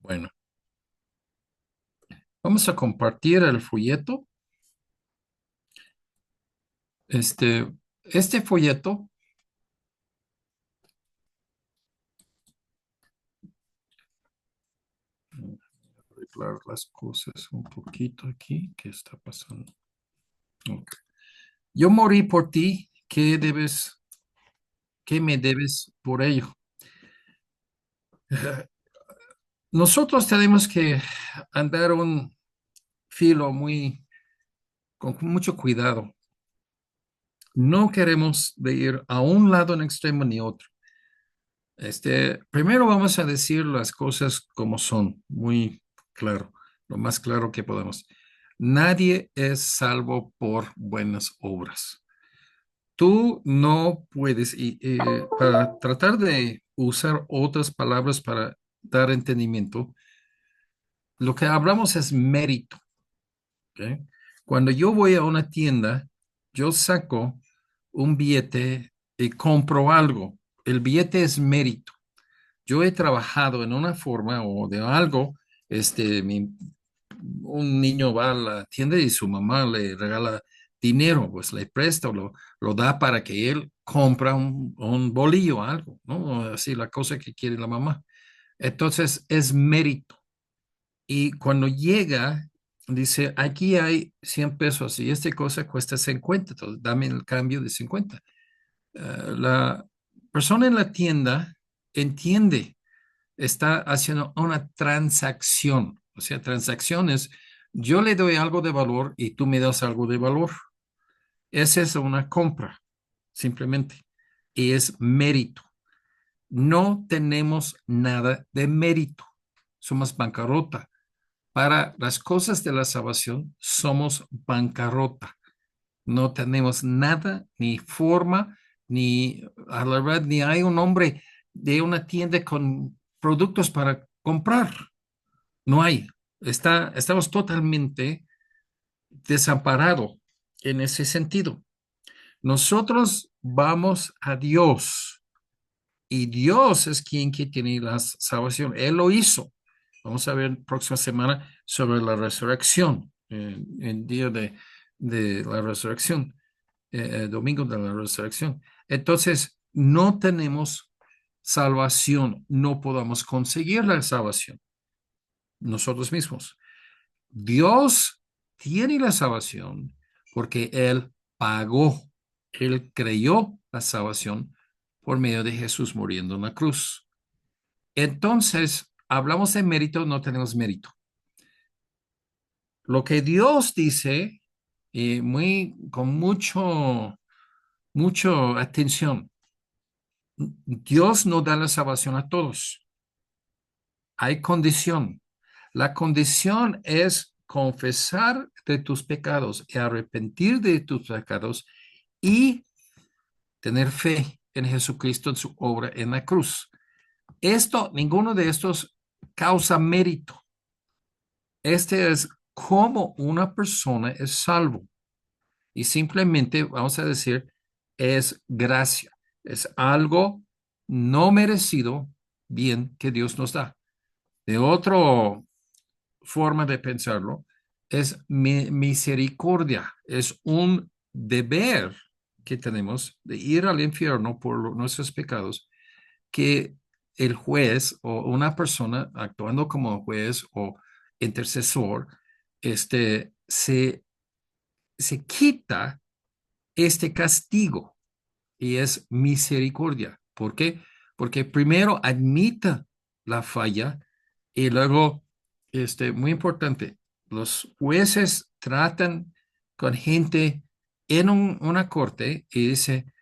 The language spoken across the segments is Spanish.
Bueno, vamos a compartir el folleto. Este folleto, arreglar las cosas un poquito aquí. ¿Qué está pasando? Ok. Yo morí por ti. ¿Qué me debes por ello? Nosotros tenemos que andar un filo con mucho cuidado. No queremos de ir a un lado en extremo ni otro. Primero vamos a decir las cosas como son, muy claro, lo más claro que podemos. Nadie es salvo por buenas obras. Tú no puedes, y para tratar de usar otras palabras para dar entendimiento, lo que hablamos es mérito. ¿Ok? Cuando yo voy a una tienda, yo saco un billete y compro algo. El billete es mérito. Yo he trabajado en una forma o de algo, un niño va a la tienda y su mamá le regala dinero, pues le presta o lo da para que él compra un bolillo o algo, ¿no? Así la cosa que quiere la mamá. Entonces es mérito. Y cuando llega, dice, aquí hay 100 pesos y esta cosa cuesta 50, entonces dame el cambio de 50. La persona en la tienda entiende, está haciendo una transacción. O sea, transacciones, yo le doy algo de valor y tú me das algo de valor. Esa es una compra, simplemente. Y es mérito. No tenemos nada de mérito. Somos bancarrota. Para las cosas de la salvación, somos bancarrota. No tenemos nada, ni forma, ni a la verdad, ni hay un hombre de una tienda con productos para comprar. No hay. Estamos totalmente desamparados en ese sentido. Nosotros vamos a Dios y Dios es quien que tiene la salvación. Él lo hizo. Vamos a ver próxima semana sobre la resurrección, el día de la resurrección, domingo de la resurrección. Entonces, no tenemos salvación, no podamos conseguir la salvación nosotros mismos. Dios tiene la salvación porque Él pagó, Él creyó la salvación por medio de Jesús muriendo en la cruz. Entonces, hablamos de mérito, no tenemos mérito. Lo que Dios dice, con mucho atención, Dios no da la salvación a todos. Hay condición. La condición es confesar de tus pecados y arrepentir de tus pecados y tener fe en Jesucristo en su obra en la cruz. Ninguno de estos causa mérito. Este es como una persona es salvo. Y simplemente, vamos a decir, es gracia. Es algo no merecido, bien que Dios nos da. De otra forma de pensarlo, es misericordia. Es un deber que tenemos de ir al infierno por nuestros pecados, que el juez o una persona actuando como juez o intercesor, se quita este castigo y es misericordia. ¿Por qué? Porque primero admita la falla y luego, muy importante, los jueces tratan con gente en una corte y dice,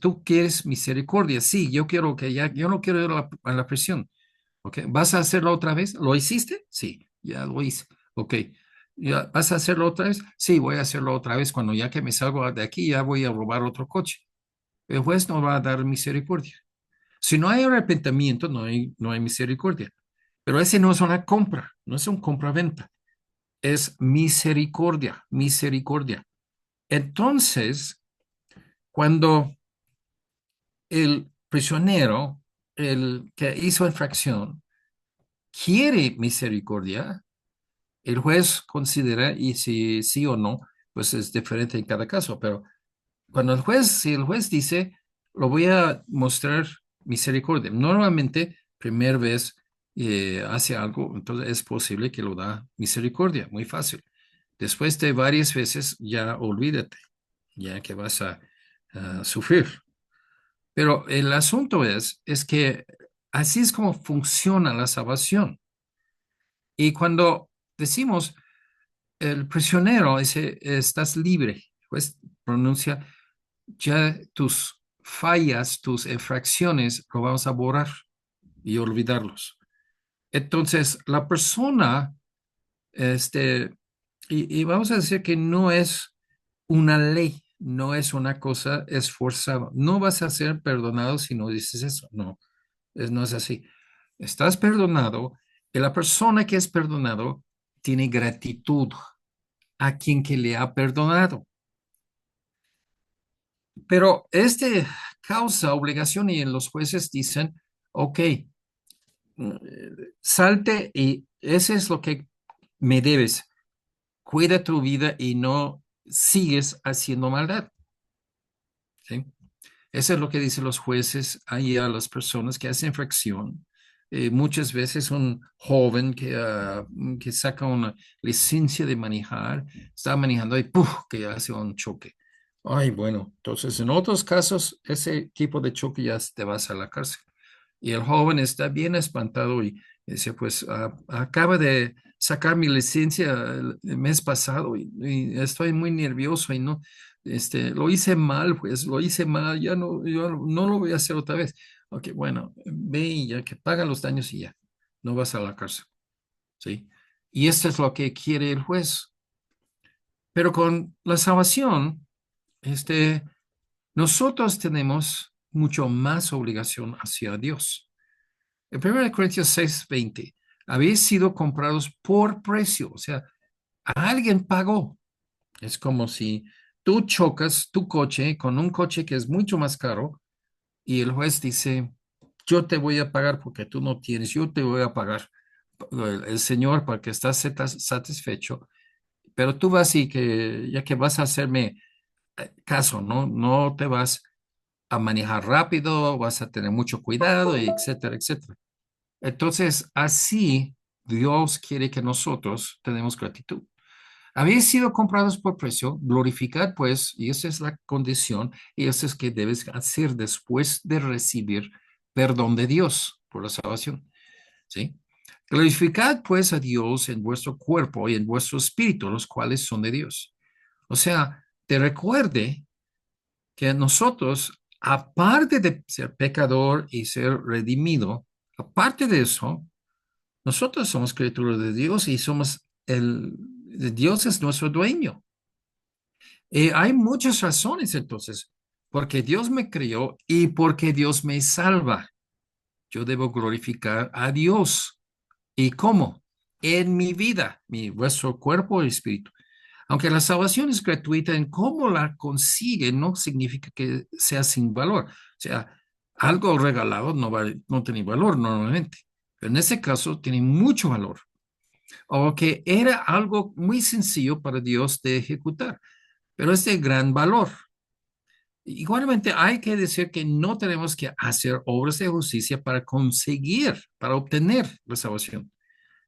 tú quieres misericordia. Sí, yo quiero yo no quiero ir a la prisión. ¿Ok? ¿Vas a hacerlo otra vez? ¿Lo hiciste? Sí, ya lo hice. Ok. ¿Vas a hacerlo otra vez? Sí, voy a hacerlo otra vez. Cuando ya que me salgo de aquí, ya voy a robar otro coche. El juez no va a dar misericordia. Si no hay arrepentimiento, no hay misericordia. Pero ese no es una compra, no es un compra-venta, es misericordia, misericordia. Entonces, cuando el prisionero, el que hizo infracción, quiere misericordia, el juez considera y si sí o no, pues es diferente en cada caso, pero cuando si el juez dice, lo voy a mostrar misericordia, normalmente, primera vez hace algo, entonces es posible que lo da misericordia, muy fácil. Después de varias veces, ya olvídate, ya que vas a sufrir. Pero el asunto es que así es como funciona la salvación. Y cuando decimos, el prisionero dice, estás libre, pues pronuncia, ya tus fallas, tus infracciones, lo vamos a borrar y olvidarlos. Entonces, la persona, este, y vamos a decir que no es una ley, no es una cosa esforzada. No vas a ser perdonado si no dices eso. No, no es así. Estás perdonado y la persona que es perdonado tiene gratitud a quien que le ha perdonado. Pero este causa obligación y los jueces dicen, ok, salte y ese es lo que me debes. Cuida tu vida y no sigues haciendo maldad. ¿Sí? Eso es lo que dicen los jueces ahí a las personas que hacen infracción. Muchas veces un joven que saca una licencia de manejar, está manejando y ¡puf! Que hace un choque. Ay, bueno, entonces en otros casos ese tipo de choque ya te vas a la cárcel. Y el joven está bien espantado y dice, pues acaba de sacar mi licencia el mes pasado y estoy muy nervioso y no, lo hice mal, pues lo hice mal, ya no, yo no lo voy a hacer otra vez. Ok, bueno, ve y ya que paga los daños y ya, no vas a la cárcel, ¿sí? Y esto es lo que quiere el juez. Pero con la salvación, nosotros tenemos mucho más obligación hacia Dios. En 1 Corintios 6:20, habéis sido comprados por precio, o sea, alguien pagó. Es como si tú chocas tu coche con un coche que es mucho más caro y el juez dice, yo te voy a pagar porque tú no tienes, yo te voy a pagar el señor para que estás satisfecho, pero tú vas y que ya que vas a hacerme caso, ¿no? No te vas a manejar rápido, vas a tener mucho cuidado, y etcétera, etcétera. Entonces, así Dios quiere que nosotros tenemos gratitud. Habéis sido comprados por precio, glorificad pues, y esa es la condición, y eso es que debes hacer después de recibir perdón de Dios por la salvación, ¿sí? Glorificad pues a Dios en vuestro cuerpo y en vuestro espíritu, los cuales son de Dios. O sea, te recuerde que nosotros, aparte de ser pecador y ser redimido, aparte de eso, nosotros somos criaturas de Dios y somos Dios es nuestro dueño. Hay muchas razones entonces, porque Dios me creó y porque Dios me salva. Yo debo glorificar a Dios. ¿Y cómo? En mi vida, vuestro cuerpo y espíritu. Aunque la salvación es gratuita, en cómo la consigue no significa que sea sin valor. O sea, algo regalado no tiene valor normalmente. Pero en ese caso tiene mucho valor. O que era algo muy sencillo para Dios de ejecutar, pero es de gran valor. Igualmente hay que decir que no tenemos que hacer obras de justicia para conseguir, para obtener la salvación.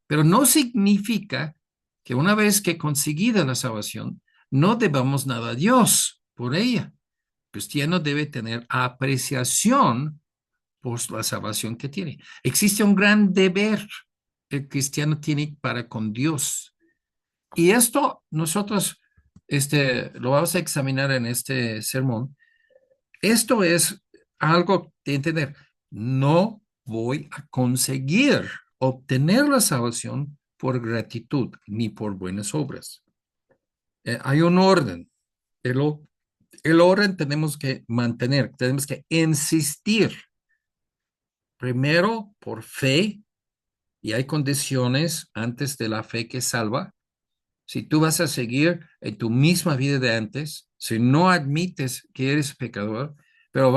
Pero no significa que una vez que conseguida la salvación, no debamos nada a Dios por ella. El cristiano debe tener apreciación por la salvación que tiene. Existe un gran deber el cristiano tiene para con Dios. Y esto nosotros lo vamos a examinar en este sermón. Esto es algo de entender. No voy a conseguir obtener la salvación por gratitud ni por buenas obras. Hay un orden. El, el orden tenemos que mantener, tenemos que insistir. Primero, por fe, y hay condiciones antes de la fe que salva. Si tú vas a seguir en tu misma vida de antes, si no admites que eres pecador, pero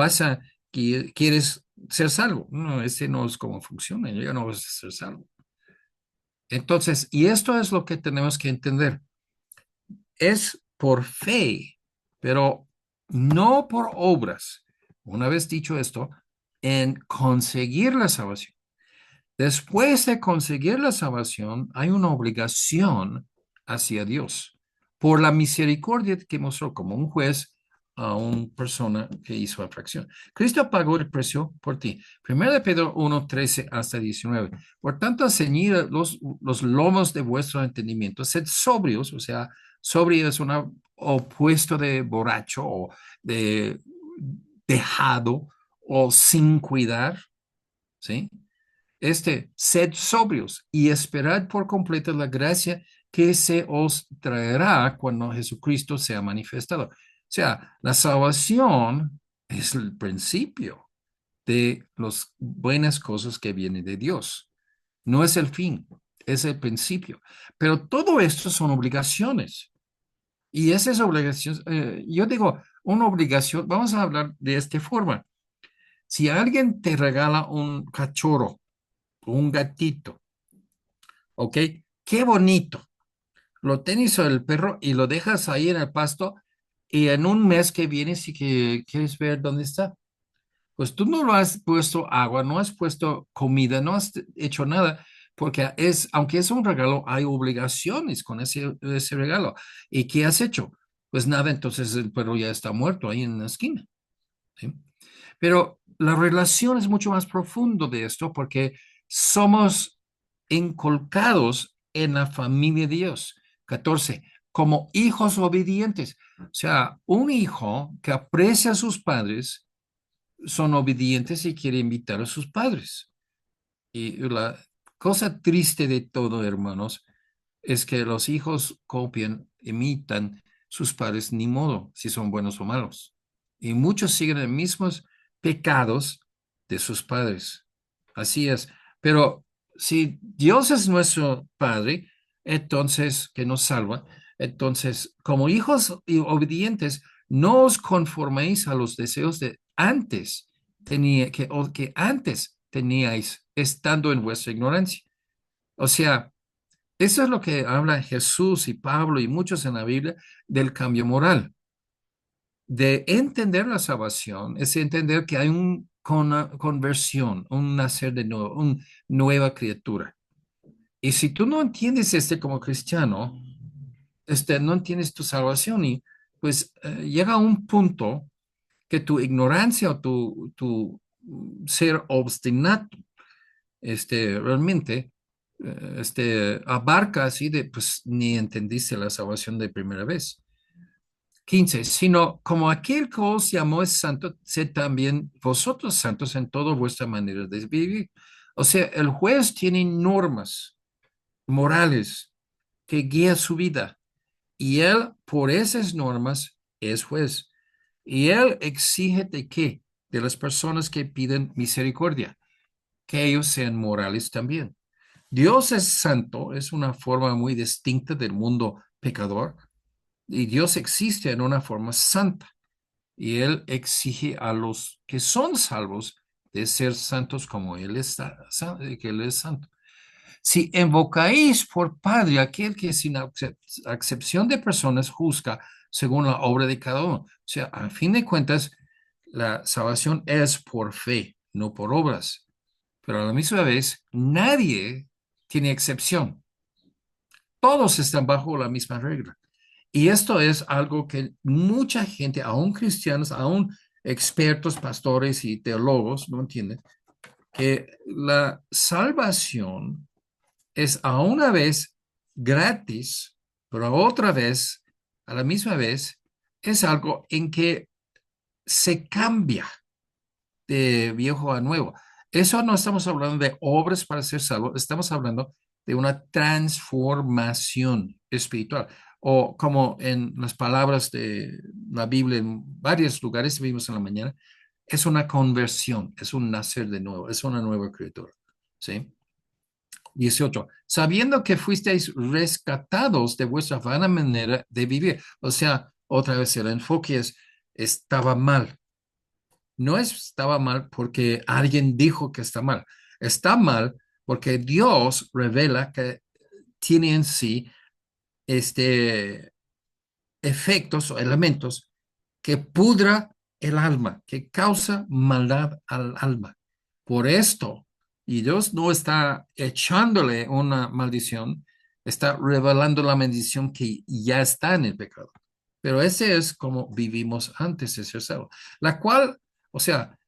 quieres ser salvo. No, ese no es como funciona, ya no vas a ser salvo. Entonces, y esto es lo que tenemos que entender. Es por fe, pero no por obras. Una vez dicho esto, en conseguir la salvación. Después de conseguir la salvación, hay una obligación hacia Dios por la misericordia que mostró como un juez a una persona que hizo infracción. Cristo pagó el precio por ti. Primero de Pedro 1:13 hasta 19. Por tanto, ceñid los lomos de vuestro entendimiento, sed sobrios, o sea, sobrio es un opuesto de borracho o de dejado o sin cuidar, ¿sí? Sed sobrios y esperad por completo la gracia que se os traerá cuando Jesucristo sea manifestado. O sea, la salvación es el principio de las buenas cosas que vienen de Dios. No es el fin, es el principio. Pero todo esto son obligaciones. Y esas obligaciones, yo digo, una obligación, vamos a hablar de esta forma. Si alguien te regala un cachorro, un gatito, ¿ok? Qué bonito. Lo tienes el perro y lo dejas ahí en el pasto y en un mes que vienes y que quieres ver dónde está. Pues tú no lo has puesto agua, no has puesto comida, no has hecho nada, porque aunque es un regalo, hay obligaciones con ese regalo. ¿Y qué has hecho? Pues nada, entonces el perro ya está muerto ahí en la esquina, ¿sí? Pero la relación es mucho más profundo de esto porque somos inculcados en la familia de Dios. 14, como hijos obedientes. O sea, un hijo que aprecia a sus padres son obedientes y quiere invitar a sus padres. Y la cosa triste de todo, hermanos, es que los hijos copian, imitan sus padres, ni modo si son buenos o malos. Y muchos siguen los mismos pecados de sus padres. Así es. Pero si Dios es nuestro Padre, entonces, que nos salva, entonces, como hijos y obedientes, no os conforméis a los deseos de antes, o que antes teníais estando en vuestra ignorancia. O sea, eso es lo que habla Jesús y Pablo y muchos en la Biblia del cambio moral. De entender la salvación es entender que hay una conversión, un nacer de nuevo, una nueva criatura. Y si tú no entiendes como cristiano, no entiendes tu salvación y pues llega un punto que tu ignorancia o tu ser obstinado realmente abarca así de, pues ni entendiste la salvación de primera vez. 15, sino como aquel que os llamó es santo, sed también vosotros santos en toda vuestra manera de vivir. O sea, el juez tiene normas morales que guían su vida y él por esas normas es juez. Y él exige de qué? De las personas que piden misericordia, que ellos sean morales también. Dios es santo, es una forma muy distinta del mundo pecador, y Dios existe en una forma santa, y Él exige a los que son salvos de ser santos como Él que Él es santo. Si invocáis por Padre aquel que sin acepción de personas juzga según la obra de cada uno. O sea, a fin de cuentas, la salvación es por fe, no por obras. Pero a la misma vez, nadie tiene excepción. Todos están bajo la misma regla. Y esto es algo que mucha gente, aún cristianos, aún expertos, pastores y teólogos, no entienden, que la salvación es a una vez gratis, pero a otra vez, a la misma vez, es algo en que se cambia de viejo a nuevo. Eso no estamos hablando de obras para ser salvo, estamos hablando de una transformación espiritual. O como en las palabras de la Biblia en varios lugares vimos en la mañana, es una conversión, es un nacer de nuevo, es una nueva criatura. ¿Sí? 18, sabiendo que fuisteis rescatados de vuestra vana manera de vivir. O sea, otra vez el enfoque estaba mal. No estaba mal porque alguien dijo que está mal. Está mal porque Dios revela que tiene en sí este, efectos o elementos que pudra el alma, que causa maldad al alma. Por esto, y Dios no está echándole una maldición, está revelando la maldición que ya está en el pecado. Pero ese es como vivimos antes de ser salvos, la cual, o sea,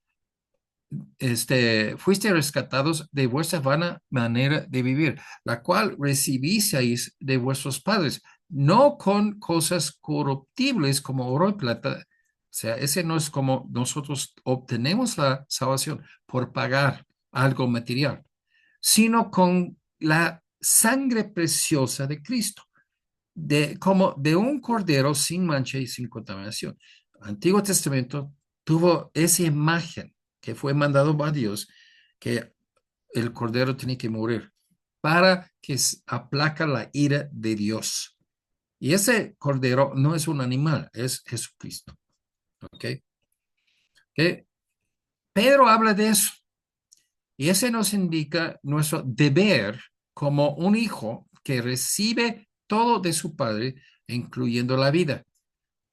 fuiste rescatados de vuestra vana manera de vivir, la cual recibisteis de vuestros padres, no con cosas corruptibles como oro y plata. O sea, ese no es como nosotros obtenemos la salvación por pagar algo material, sino con la sangre preciosa de Cristo, como de un cordero sin mancha y sin contaminación. Antiguo Testamento tuvo esa imagen que fue mandado por Dios, que el cordero tiene que morir para que aplaca la ira de Dios. Y ese cordero no es un animal, es Jesucristo. ¿Ok? ¿Ok? Pedro habla de eso. Y ese nos indica nuestro deber como un hijo que recibe todo de su padre, incluyendo la vida.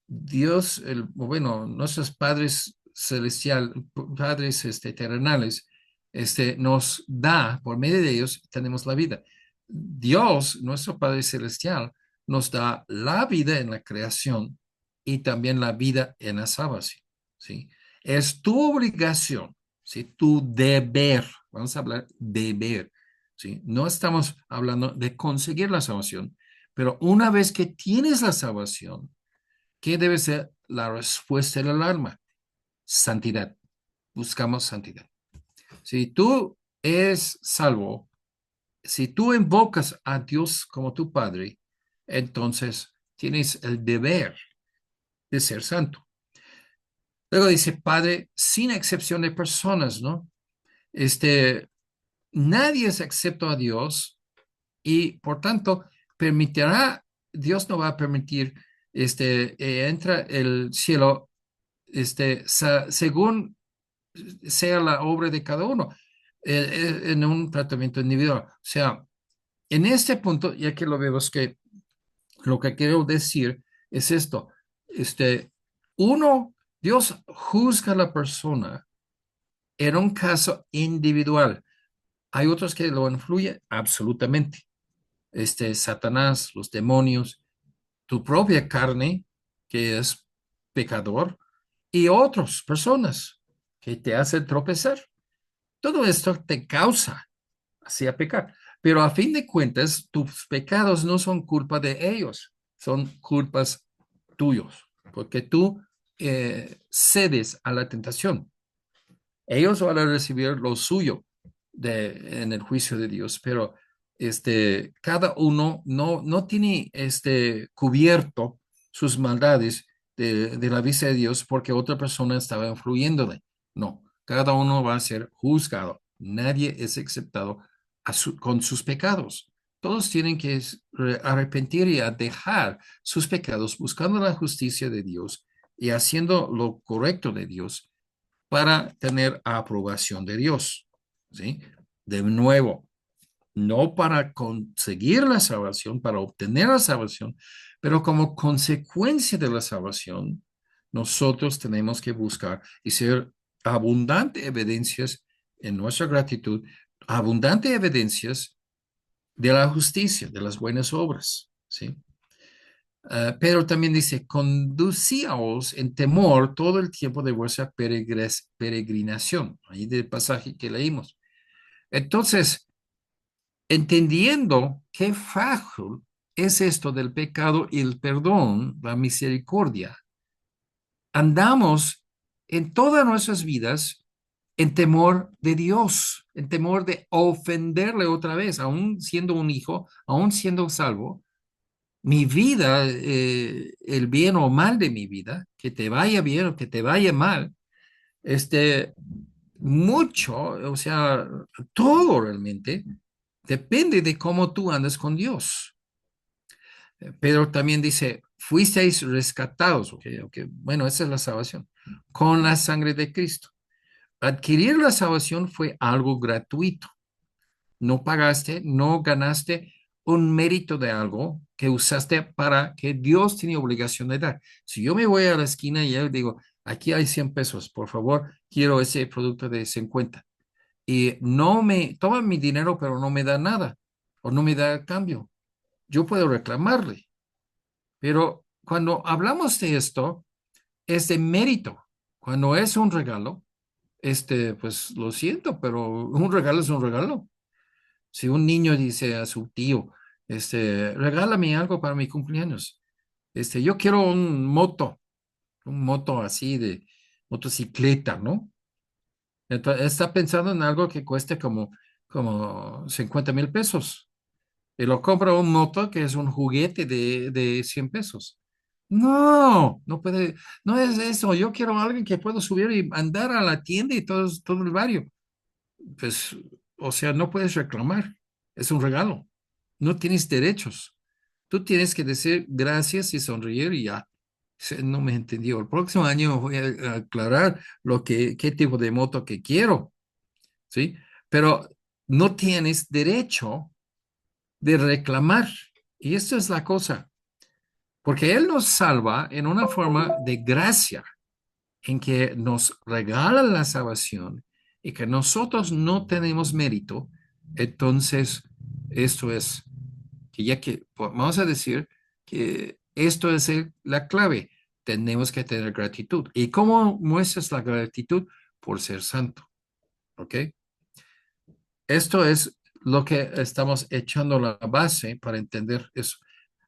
Dios, bueno, nuestros padres celestial, padres terrenales, nos da, por medio de ellos, tenemos la vida. Dios, nuestro Padre celestial, nos da la vida en la creación y también la vida en la salvación, ¿sí? Es tu obligación, ¿sí? Tu deber, vamos a hablar deber, ¿sí? No estamos hablando de conseguir la salvación, pero una vez que tienes la salvación, ¿qué debe ser la respuesta del alma? Santidad. Buscamos santidad. Si tú eres salvo, si tú invocas a Dios como tu Padre, entonces tienes el deber de ser santo. Luego dice Padre, sin excepción de personas, ¿no? Este, Nadie es excepto a Dios y por tanto permitirá, Dios no va a permitir, entra el cielo, según sea la obra de cada uno, en un tratamiento individual. O sea, en este punto, ya que lo vemos que lo que quiero decir es esto, este, uno, Dios juzga a la persona en un caso individual. Hay otros que lo influyen absolutamente. Satanás, los demonios, tu propia carne, que es pecador, y otras personas que te hacen tropezar. Todo esto te causa hacia pecar, pero a fin de cuentas, tus pecados no son culpa de ellos, son culpas tuyos, porque tú cedes a la tentación. Ellos van a recibir lo suyo en el juicio de Dios, pero cada uno no tiene cubierto sus maldades de la vista de Dios porque otra persona estaba influyéndole. No, cada uno va a ser juzgado. Nadie es exceptado con sus pecados. Todos tienen que arrepentir y a dejar sus pecados buscando la justicia de Dios y haciendo lo correcto de Dios para tener aprobación de Dios, ¿sí? De nuevo, no para conseguir la salvación, para obtener la salvación, pero como consecuencia de la salvación, nosotros tenemos que buscar y ser abundante evidencias en nuestra gratitud, abundante evidencias de la justicia, de las buenas obras, ¿sí? Pero también dice, conducíos en temor todo el tiempo de vuestra peregrinación, ahí del pasaje que leímos. Entonces, entendiendo qué frágil es esto del pecado y el perdón, la misericordia, andamos en todas nuestras vidas en temor de Dios, en temor de ofenderle otra vez, aún siendo un hijo, aún siendo salvo mi vida, el bien o mal de mi vida, que te vaya bien o que te vaya mal, este, mucho, o sea, todo realmente depende de cómo tú andas con Dios. Pero también dice, fuisteis rescatados, bueno, esa es la salvación, con la sangre de Cristo. Adquirir la salvación fue algo gratuito. No pagaste, no ganaste un mérito de algo que usaste para que Dios tiene obligación de dar. Si yo me voy a la esquina y yo digo, aquí hay 100 pesos, por favor, quiero ese producto de 50. Y no me toma mi dinero, pero no me da nada o no me da cambio. Yo puedo reclamarle, pero cuando hablamos de esto, es de mérito. Cuando es un regalo, pues lo siento, pero un regalo es un regalo. Si un niño dice a su tío, regálame algo para mi cumpleaños, yo quiero un moto así de motocicleta, ¿no? Entonces, está pensando en algo que cueste como 50,000 pesos. Y lo compra un moto que es un juguete de 100 pesos. No, no puede, no es eso. Yo quiero a alguien que pueda subir y andar a la tienda y todo el barrio. Pues, o sea, no puedes reclamar. Es un regalo. No tienes derechos. Tú tienes que decir gracias y sonreír y ya. No me entendió. El próximo año voy a aclarar qué tipo de moto que quiero, ¿sí? Pero no tienes derecho de reclamar. Y esto es la cosa, porque Él nos salva en una forma de gracia, en que nos regala la salvación y que nosotros no tenemos mérito. Entonces, esto es que ya que vamos a decir que esto es la clave. Tenemos que tener gratitud. ¿Y cómo muestras la gratitud? Por ser santo, ¿ok? Esto es lo que estamos echando la base para entender eso.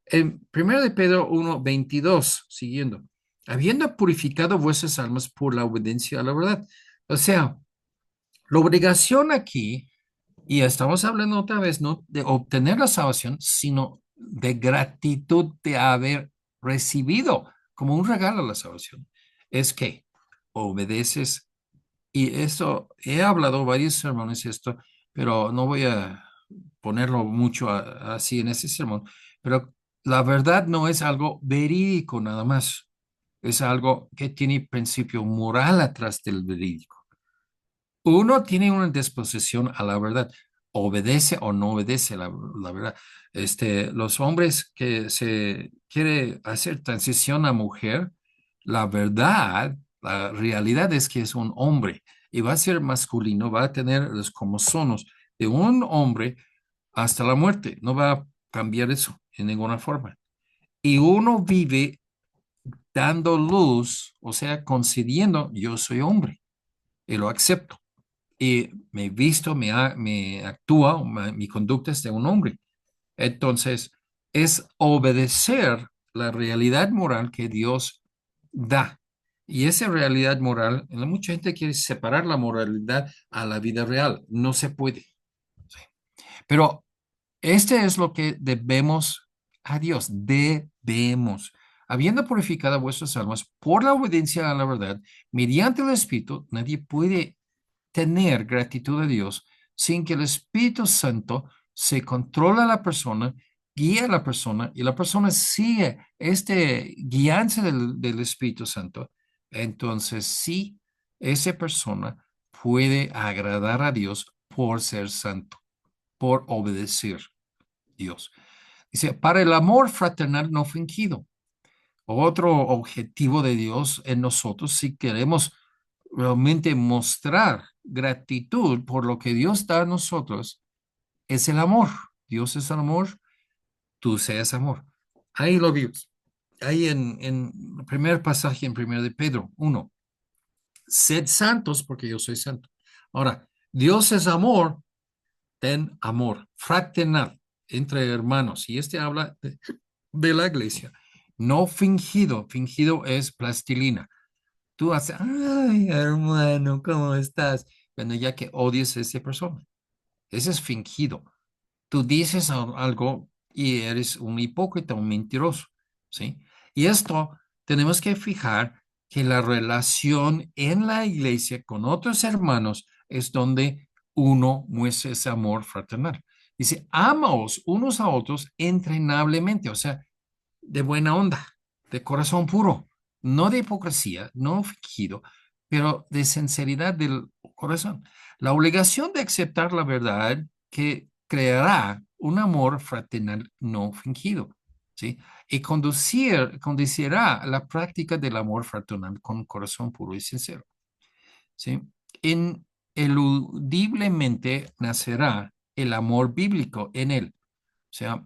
En 1 de Pedro 1:22, siguiendo, habiendo purificado vuestras almas por la obediencia a la verdad. O sea, la obligación aquí, y estamos hablando otra vez, no de obtener la salvación, sino de gratitud de haber recibido como un regalo la salvación, es que obedeces. Y eso, he hablado varios sermones esto, pero no voy a ponerlo mucho así en ese sermón, pero la verdad no es algo verídico nada más, es algo que tiene principio moral atrás del verídico. Uno tiene una disposición a la verdad, obedece o no obedece la verdad. Los hombres que se quiere hacer transición a mujer, la verdad, la realidad es que es un hombre y va a ser masculino, va a tener los cromosomas de un hombre hasta la muerte. No va a cambiar eso en ninguna forma. Y uno vive dando luz, o sea, concediendo, yo soy hombre y lo acepto y me visto, me actúa, mi conducta es de un hombre. Entonces, es obedecer la realidad moral que Dios da. Y esa realidad moral, mucha gente quiere separar la moralidad a la vida real. No se puede. Sí. Pero este es lo que debemos a Dios. Debemos. Habiendo purificado vuestras almas por la obediencia a la verdad, mediante el Espíritu, nadie puede tener gratitud a Dios sin que el Espíritu Santo se controla a la persona, guía a la persona y la persona sigue guianza del Espíritu Santo. Entonces, sí, esa persona puede agradar a Dios por ser santo, por obedecer a Dios. Dice, para el amor fraternal no fingido. Otro objetivo de Dios en nosotros, si queremos realmente mostrar gratitud por lo que Dios da a nosotros, es el amor. Dios es el amor, tú seas amor. Ahí lo vimos. Ahí en el primer pasaje en 1 de Pedro 1, sed santos porque yo soy santo. Ahora, Dios es amor, ten amor fraternal entre hermanos. Y habla de la iglesia. No fingido, fingido es plastilina. Tú haces, ay, hermano, ¿cómo estás? Bueno, ya que odies a esa persona. Ese es fingido. Tú dices algo y eres un hipócrita, un mentiroso, ¿sí? Y esto tenemos que fijar que la relación en la iglesia con otros hermanos es donde uno muestra ese amor fraternal. Dice, amaos unos a otros entrenablemente, o sea, de buena onda, de corazón puro, no de hipocresía, no fingido, pero de sinceridad del corazón. La obligación de aceptar la verdad que creará un amor fraternal no fingido, ¿sí? Y conducirá a la práctica del amor fraternal con corazón puro y sincero, ¿sí? Ineludiblemente nacerá el amor bíblico en él. O sea,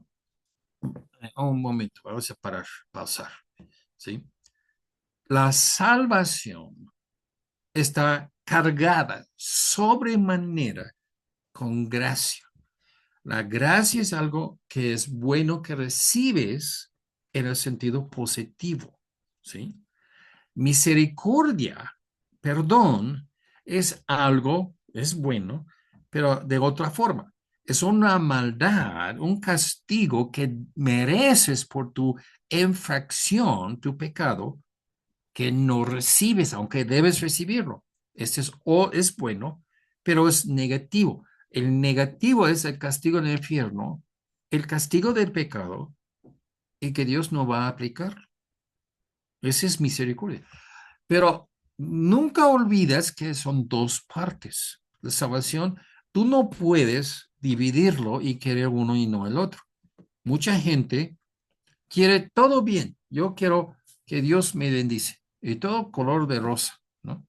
un momento, vamos a parar, pausar, ¿sí? La salvación está cargada sobremanera con gracia. La gracia es algo que es bueno que recibes en el sentido positivo, ¿sí? Misericordia, perdón, es algo, es bueno, pero de otra forma. Es una maldad, un castigo que mereces por tu infracción, tu pecado, que no recibes, aunque debes recibirlo. Este es bueno, pero es negativo. El negativo es el castigo del infierno, el castigo del pecado, y que Dios no va a aplicar. Esa es misericordia. Pero nunca olvidas que son dos partes. La salvación, tú no puedes dividirlo y querer uno y no el otro. Mucha gente quiere todo bien. Yo quiero que Dios me bendice y todo color de rosa, ¿no?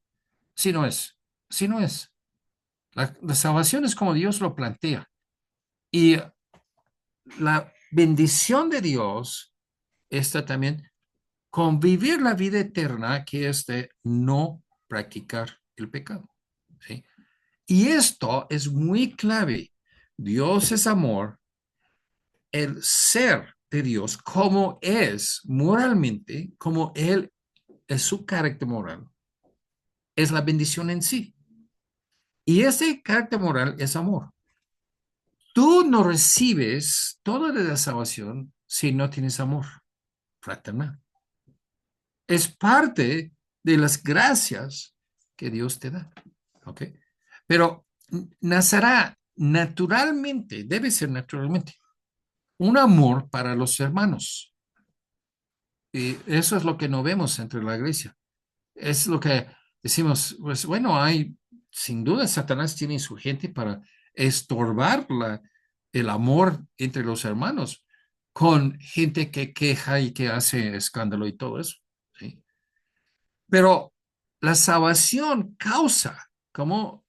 Si no es, si no es. La salvación es como Dios lo plantea. Y la bendición de Dios está también con vivir la vida eterna, que es de no practicar el pecado, ¿sí? Y esto es muy clave. Dios es amor. El ser de Dios, como es moralmente, como Él es su carácter moral, es la bendición en sí. Y ese carácter moral es amor. Tú no recibes toda la salvación si no tienes amor fraternal. Es parte de las gracias que Dios te da. ¿Ok? Pero nacerá naturalmente, debe ser naturalmente, un amor para los hermanos. Y eso es lo que no vemos entre la iglesia. Es lo que decimos, pues bueno, hay, sin duda, Satanás tiene su gente para estorbar el amor entre los hermanos con gente que queja y que hace escándalo y todo eso, ¿sí? Pero la salvación causa como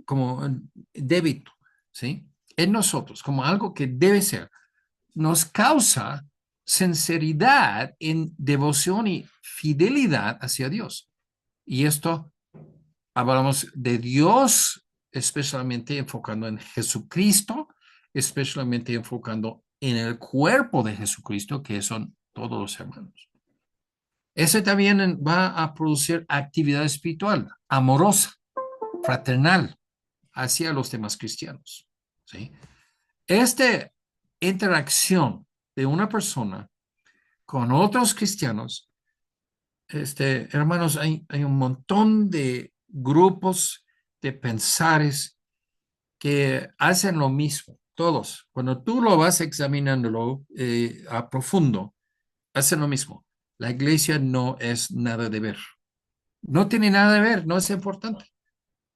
como débito, ¿sí? En nosotros, como algo que debe ser, nos causa sinceridad en devoción y fidelidad hacia Dios. Y esto hablamos de Dios, especialmente enfocando en Jesucristo, especialmente enfocando en el cuerpo de Jesucristo, que son todos los hermanos. Ese también va a producir actividad espiritual, amorosa, fraternal, hacia los demás cristianos, ¿sí? Esta interacción de una persona con otros cristianos, hermanos, hay un montón de grupos de pensares que hacen lo mismo, todos. Cuando tú lo vas examinándolo a profundo, hacen lo mismo. La iglesia no es nada de ver. No tiene nada de ver, no es importante.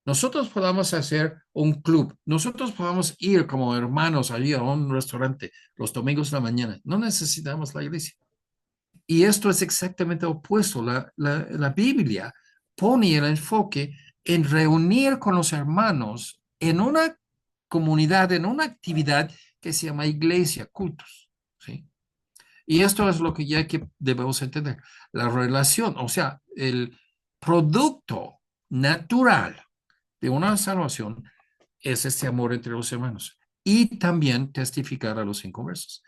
Nosotros podamos hacer un club, nosotros podamos ir como hermanos allí a un restaurante los domingos de la mañana. No necesitamos la iglesia. Y esto es exactamente opuesto. La Biblia pone el enfoque en reunir con los hermanos en una comunidad, en una actividad que se llama iglesia, cultos, ¿sí? Y esto es lo que ya que debemos entender. La relación, o sea, el producto natural de una salvación es este amor entre los hermanos y también testificar a los inconversos.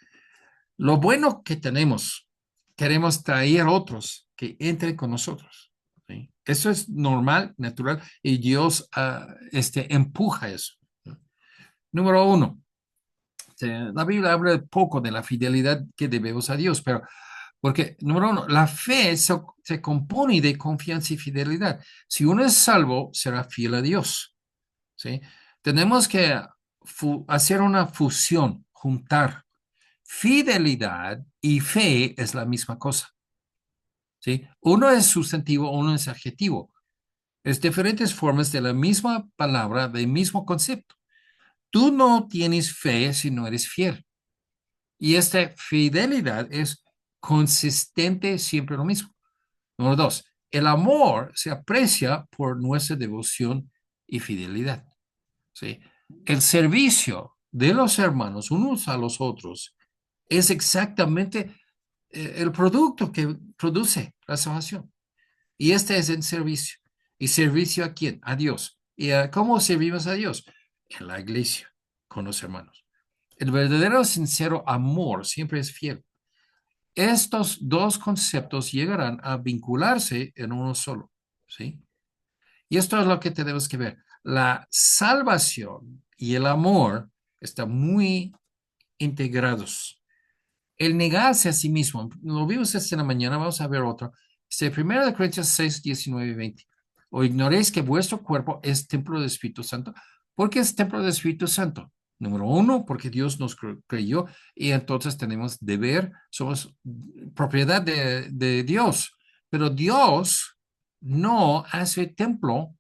Lo bueno que tenemos, queremos traer otros que entren con nosotros, ¿sí? Eso es normal, natural, y Dios empuja eso, ¿no? Número uno, la Biblia habla poco de la fidelidad que debemos a Dios, pero porque, número uno, la fe se compone de confianza y fidelidad. Si uno es salvo, será fiel a Dios, ¿sí? Tenemos que hacer una fusión, juntar. Fidelidad y fe es la misma cosa, ¿sí? Uno es sustantivo, uno es adjetivo. Es diferentes formas de la misma palabra, del mismo concepto. Tú no tienes fe si no eres fiel. Y esta fidelidad es consistente siempre lo mismo. Número dos, el amor se aprecia por nuestra devoción y fidelidad. ¿Sí? El servicio de los hermanos unos a los otros es exactamente el producto que produce la salvación. Y este es el servicio. ¿Y servicio a quién? A Dios. ¿Y cómo servimos a Dios? En la iglesia, con los hermanos. El verdadero, sincero amor siempre es fiel. Estos dos conceptos llegarán a vincularse en uno solo, ¿sí? Y esto es lo que tenemos que ver. La salvación y el amor están muy integrados. El negarse a sí mismo, lo vimos esta en la mañana, vamos a ver otro. 1 Corintios 6, 19 y 20. O ignoréis que vuestro cuerpo es templo del Espíritu Santo. ¿Por qué es templo del Espíritu Santo? Número uno, porque Dios nos creyó y entonces tenemos deber, somos propiedad de Dios. Pero Dios no hace templo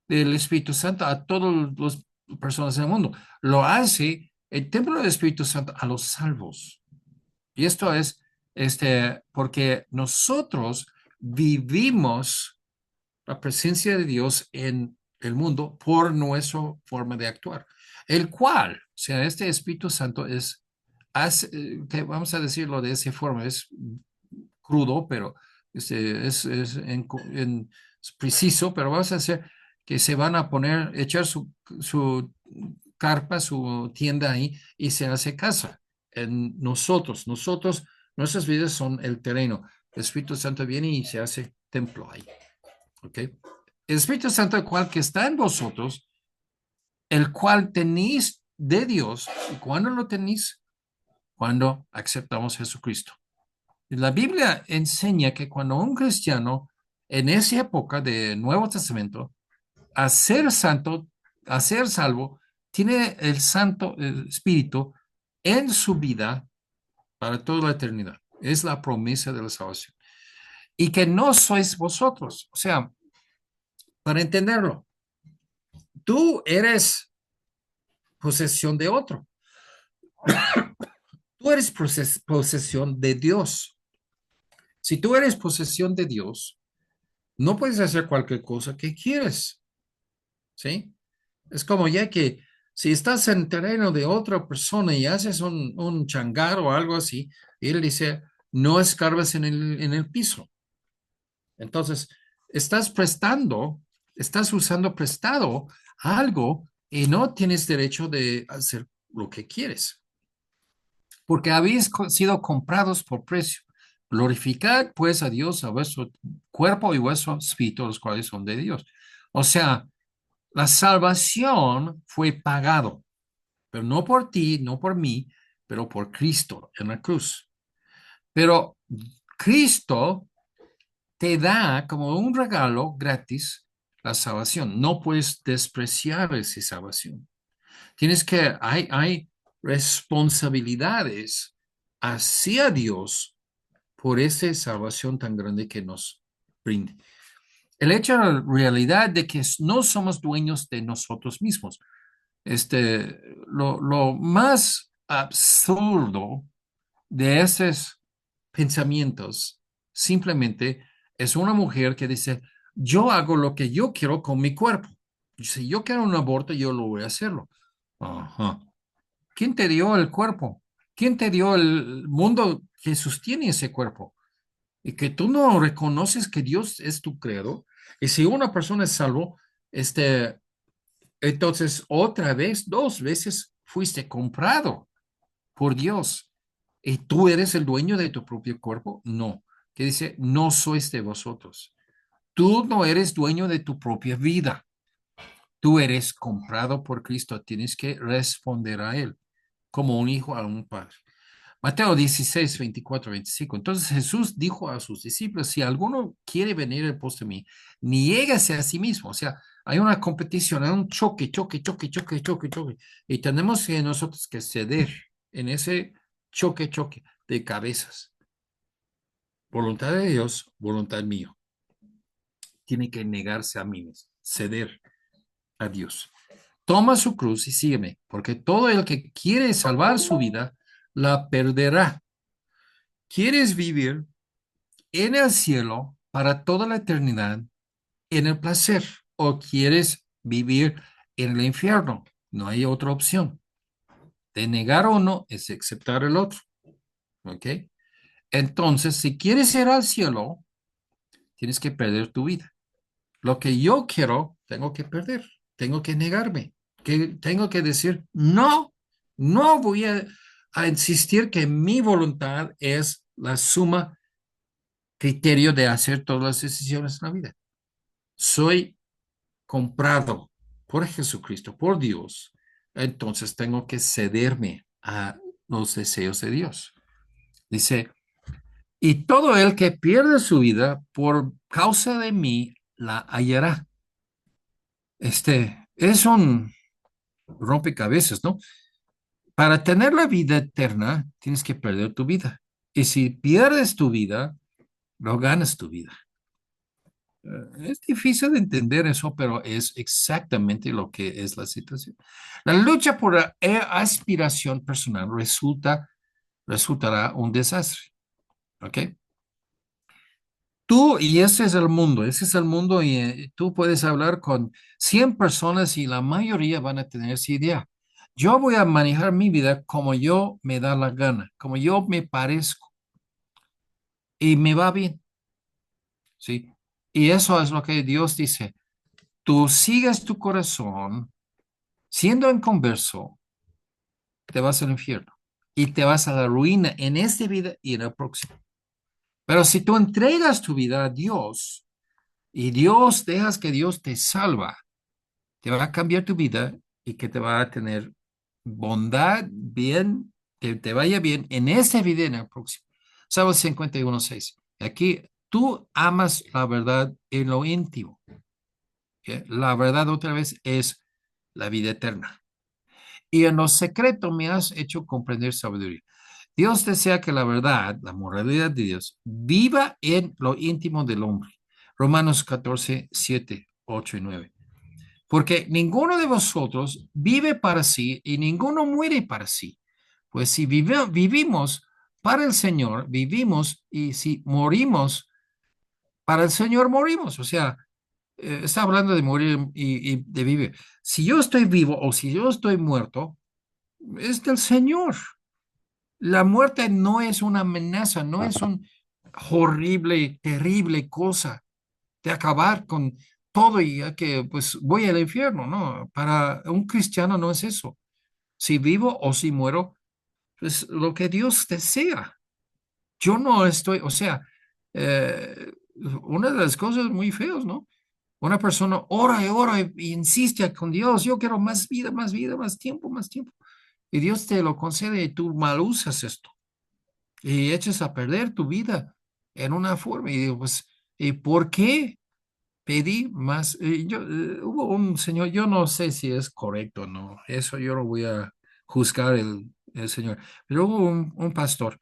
del Espíritu Santo a todas las personas del mundo. Lo hace el templo del Espíritu Santo a los salvos. Y esto es porque nosotros vivimos la presencia de Dios en el mundo por nuestra forma de actuar, el cual, o sea, este Espíritu Santo que vamos a decirlo de esa forma, es crudo, pero es preciso, pero vamos a hacer que se van a poner, echar su carpa, su tienda ahí y se hace casa. En nosotros, nuestras vidas son el terreno. El Espíritu Santo viene y se hace templo ahí. ¿Ok? El Espíritu Santo, el cual que está en vosotros, el cual tenéis de Dios. ¿Y cuándo lo tenéis? Cuando aceptamos a Jesucristo. La Biblia enseña que cuando un cristiano en esa época del Nuevo Testamento, a ser santo, a ser salvo, tiene el Santo Espíritu en su vida para toda la eternidad. Es la promesa de la salvación. Y que no sois vosotros. O sea, para entenderlo, tú eres posesión de otro. Tú eres posesión de Dios. Si tú eres posesión de Dios, no puedes hacer cualquier cosa que quieres. ¿Sí? Es como ya que si estás en terreno de otra persona y haces un changar o algo así, él dice, no escarbes en el piso. Entonces, estás prestando, estás usando prestado algo y no tienes derecho de hacer lo que quieres, porque habéis sido comprados por precio. Glorificad pues a Dios a vuestro cuerpo y vuestro espíritu, los cuales son de Dios. O sea, la salvación fue pagado, pero no por ti, no por mí, pero por Cristo en la cruz. Pero Cristo te da como un regalo gratis la salvación. No puedes despreciar esa salvación. Hay responsabilidades hacia Dios por esa salvación tan grande que nos brinda. El hecho de la realidad de que no somos dueños de nosotros mismos. Lo más absurdo de esos pensamientos simplemente es una mujer que dice, yo hago lo que yo quiero con mi cuerpo. Si yo quiero un aborto, yo lo voy a hacerlo. Ajá. ¿Quién te dio el cuerpo? ¿Quién te dio el mundo que sostiene ese cuerpo? Y que tú no reconoces que Dios es tu creador. Y si una persona es salvo, entonces otra vez, dos veces fuiste comprado por Dios. ¿Y tú eres el dueño de tu propio cuerpo? No. Que dice, no sois de vosotros. Tú no eres dueño de tu propia vida. Tú eres comprado por Cristo. Tienes que responder a Él como un hijo a un padre. Mateo 16, 24, 25. Entonces Jesús dijo a sus discípulos, si alguno quiere venir en pos de mí, niégase a sí mismo. O sea, hay una competición, hay un choque. Y tenemos que nosotros que ceder en ese choque de cabezas. Voluntad de Dios, voluntad mío. Tiene que negarse a mí mismo, ceder a Dios. toma su cruz y sígueme, porque todo el que quiere salvar su vida, la perderá. ¿Quieres vivir en el cielo para toda la eternidad en el placer o quieres vivir en el infierno? No hay otra opción. De negar uno es aceptar el otro. ¿Ok? Entonces, si quieres ir al cielo, tienes que perder tu vida. Lo que yo quiero, tengo que perder, tengo que negarme, que tengo que decir, no, no voy a insistir que mi voluntad es la suma criterio de hacer todas las decisiones en la vida. Soy comprado por Jesucristo, por Dios, entonces tengo que cederme a los deseos de Dios. Dice, y todo el que pierde su vida por causa de mí la hallará. Es un rompecabezas, ¿no? Para tener la vida eterna, tienes que perder tu vida. Y si pierdes tu vida, no ganas tu vida. Es difícil de entender eso, pero es exactamente lo que es la situación. La lucha por la aspiración personal resultará un desastre, ¿ok? Tú, y ese es el mundo, y tú puedes hablar con 100 personas y la mayoría van a tener esa idea. Yo voy a manejar mi vida como yo me da la gana, como yo me parezco, y me va bien, ¿sí? Y eso es lo que Dios dice. Tú sigues tu corazón, siendo inconverso, te vas al infierno y te vas a la ruina en esta vida y en la próxima. Pero si tú entregas tu vida a Dios y Dios dejas que Dios te salva, te va a cambiar tu vida y que te va a tener bondad, bien, que te vaya bien en esta vida y en la próxima. Salmos 51:6. Aquí tú amas la verdad en lo íntimo. ¿Ok? La verdad otra vez es la vida eterna. Y en lo secreto me has hecho comprender sabiduría. Dios desea que la verdad, la moralidad de Dios, viva en lo íntimo del hombre. Romanos 14:7, 8 y 9. Porque ninguno de vosotros vive para sí y ninguno muere para sí. Pues si vivimos para el Señor, vivimos, y si morimos para el Señor, morimos. O sea, está hablando de morir y de vivir. Si yo estoy vivo o si yo estoy muerto, es del Señor. La muerte no es una amenaza, no es un horrible, terrible cosa de acabar con todo y ya que pues voy al infierno, ¿no? Para un cristiano no es eso. Si vivo o si muero, pues lo que Dios desea. Yo no estoy, o sea, una de las cosas muy feas, ¿no? Una persona ora y insiste con Dios, yo quiero más vida, más tiempo, más tiempo. Y Dios te lo concede y tú mal usas esto y echas a perder tu vida en una forma. Y digo, pues, ¿y por qué pedí más? Hubo un señor, yo no sé si es correcto o no, eso yo no voy a juzgar el señor, pero hubo un pastor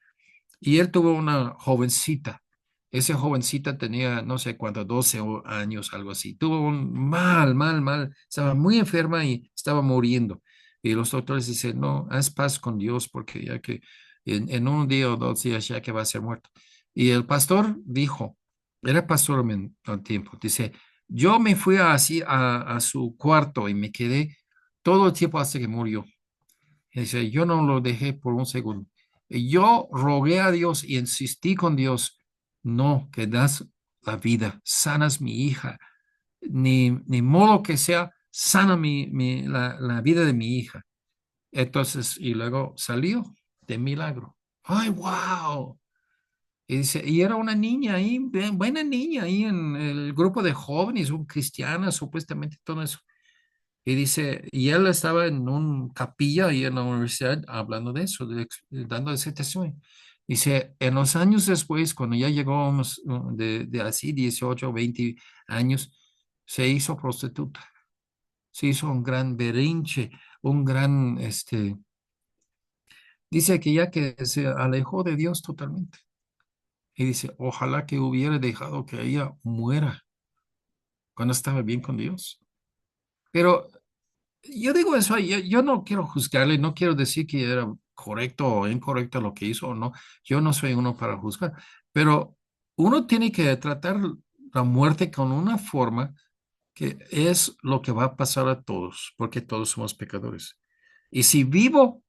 y él tuvo una jovencita. Esa jovencita tenía, no sé cuánto, 12 años, algo así. Tuvo un mal, estaba muy enferma y estaba muriendo. Y los doctores dicen, no, haz paz con Dios porque ya que en un día o 2 días ya que va a ser muerto. Y el pastor dijo, era pastor al tiempo, dice, yo me fui así a su cuarto y me quedé todo el tiempo hasta que murió. Y dice, yo no lo dejé por un segundo. Y yo rogué a Dios y insistí con Dios, no, que das la vida, sanas mi hija, ni modo que sea, sana la vida de mi hija. Entonces, y luego salió de milagro. ¡Ay, wow! Y dice, y era una niña ahí, buena niña ahí en el grupo de jóvenes, un cristiana, supuestamente todo eso. Y dice, y él estaba en un capilla ahí en la universidad hablando de eso, dando ese testimonio. Dice, en los años después, cuando ya llegó de así 18 o 20 años, se hizo prostituta, se hizo un gran berrinche, un gran, dice que ya que se alejó de Dios totalmente. Y dice, ojalá que hubiera dejado que ella muera cuando estaba bien con Dios. Pero yo digo eso, yo no quiero juzgarle, no quiero decir que era correcto o incorrecto lo que hizo o no. Yo no soy uno para juzgar, pero uno tiene que tratar la muerte con una forma que es lo que va a pasar a todos, porque todos somos pecadores. Y si vivo,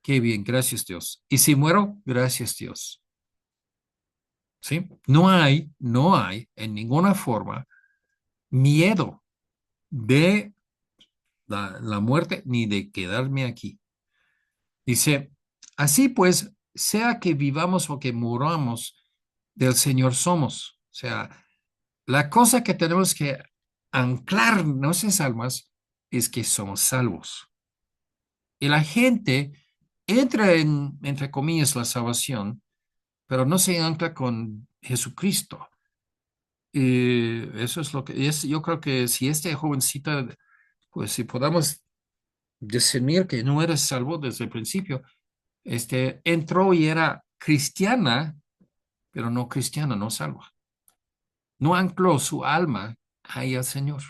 qué bien, gracias Dios. Y si muero, gracias Dios. ¿Sí? No hay en ninguna forma miedo de la muerte ni de quedarme aquí. Dice, así pues, sea que vivamos o que muramos, del Señor somos. O sea, la cosa que tenemos que anclar en nuestras almas es que somos salvos. Y la gente entra en, entre comillas, la salvación, pero no se ancla con Jesucristo. Y eso es lo que es. Yo creo que si este jovencita, pues si podamos discernir que no era salvo desde el principio, entró y era cristiana, pero no cristiana, no salva. No ancló su alma ahí al Señor.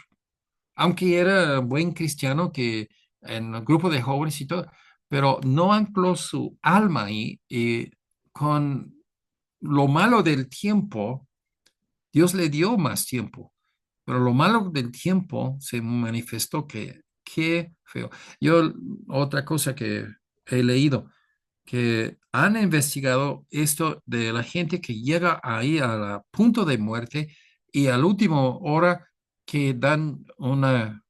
Aunque era buen cristiano que en el grupo de jóvenes y todo, pero no ancló su alma ahí y con lo malo del tiempo, Dios le dio más tiempo, pero lo malo del tiempo se manifestó que, qué feo. Yo, otra cosa que he leído, que han investigado esto de la gente que llega ahí al punto de muerte y al último hora que dan una,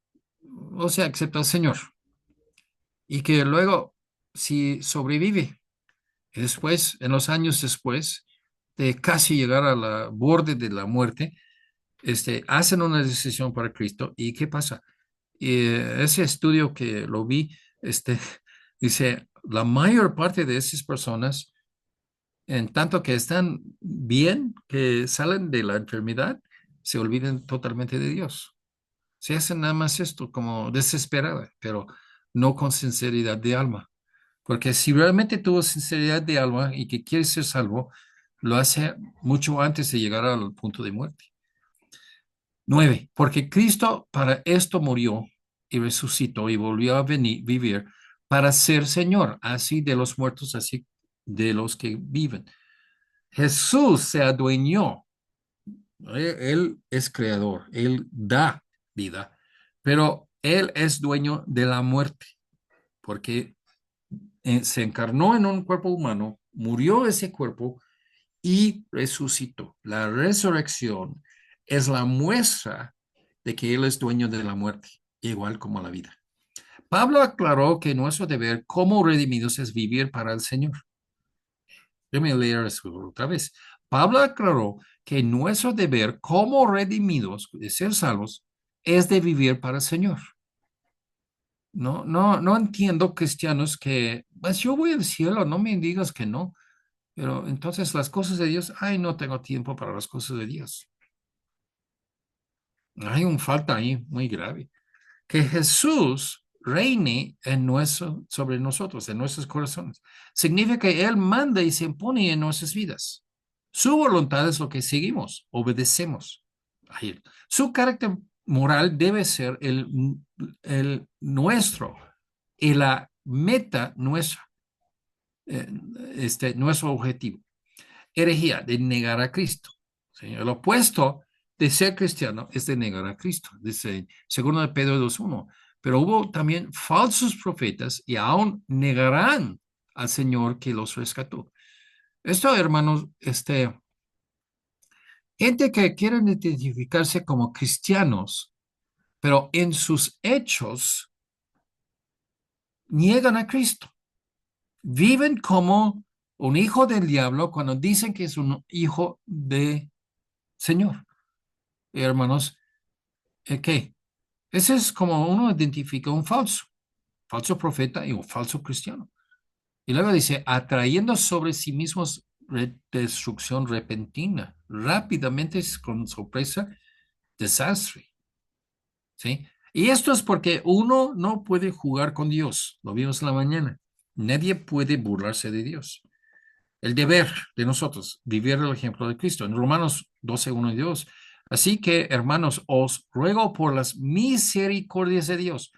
o sea, acepta al Señor y que luego, si sobrevive, y después, en los años después de casi llegar a la borde de la muerte, hacen una decisión para Cristo. ¿Y qué pasa? Ese estudio que lo vi, dice, la mayor parte de esas personas, en tanto que están bien, que salen de la enfermedad, se olvidan totalmente de Dios. Se hacen nada más esto como desesperada, pero no con sinceridad de alma. Porque si realmente tuvo sinceridad de alma y que quiere ser salvo, lo hace mucho antes de llegar al punto de muerte. 9. Porque Cristo para esto murió y resucitó y volvió a venir, vivir para ser Señor, así de los muertos, así de los que viven. Jesús se adueñó. Él es creador, Él da vida, pero Él es dueño de la muerte, porque se encarnó en un cuerpo humano, murió ese cuerpo y resucitó. La resurrección es la muestra de que Él es dueño de la muerte, igual como la vida. Pablo aclaró que nuestro deber como redimidos es vivir para el Señor. Déjame leer eso otra vez. Pablo aclaró que nuestro deber como redimidos de ser salvos es de vivir para el Señor. No entiendo cristianos que, pues yo voy al cielo, no me digas que no, pero entonces las cosas de Dios, ay, no tengo tiempo para las cosas de Dios. Hay un falta ahí muy grave. Que Jesús reine sobre nosotros, en nuestros corazones. Significa que Él manda y se impone en nuestras vidas. Su voluntad es lo que seguimos, obedecemos a Él. Su carácter moral debe ser el nuestro y la meta nuestra, eh, nuestro objetivo. Herejía, de negar a Cristo. ¿Sí? El opuesto de ser cristiano es de negar a Cristo, dice segundo de Pedro 2:1. Pero hubo también falsos profetas y aún negarán al Señor que los rescató. Esto, hermanos, gente que quieren identificarse como cristianos, pero en sus hechos niegan a Cristo. Viven como un hijo del diablo cuando dicen que es un hijo de Señor. Hermanos, ¿qué? Ese es como uno identifica un falso profeta y un falso cristiano. Y luego dice, atrayendo sobre sí mismos destrucción repentina, rápidamente, con sorpresa, desastre. ¿Sí? Y esto es porque uno no puede jugar con Dios, lo vimos en la mañana. Nadie puede burlarse de Dios. El deber de nosotros, vivir el ejemplo de Cristo. En Romanos 12:1 y 2. Así que, hermanos, os ruego por las misericordias de Dios.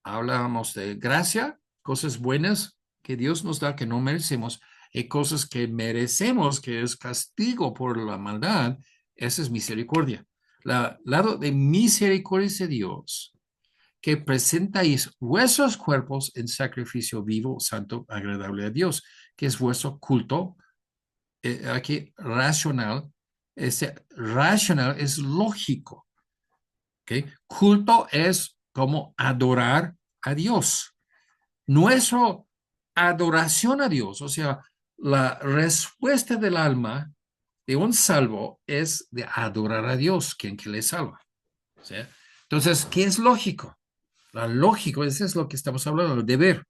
Hablamos de gracia, cosas buenas que Dios nos da que no merecemos, y cosas que merecemos, que es castigo por la maldad. Esa es misericordia. La lado de misericordia de Dios, que presentáis vuestros cuerpos en sacrificio vivo, santo, agradable a Dios, que es vuestro culto. Aquí racional, este racional es lógico. ¿Okay? Culto es como adorar a Dios. Nuestra adoración a Dios, o sea, la respuesta del alma de un salvo es de adorar a Dios, quien que le salva. ¿Sí? Entonces, ¿qué es lógico? La lógico, eso es lo que estamos hablando, el deber.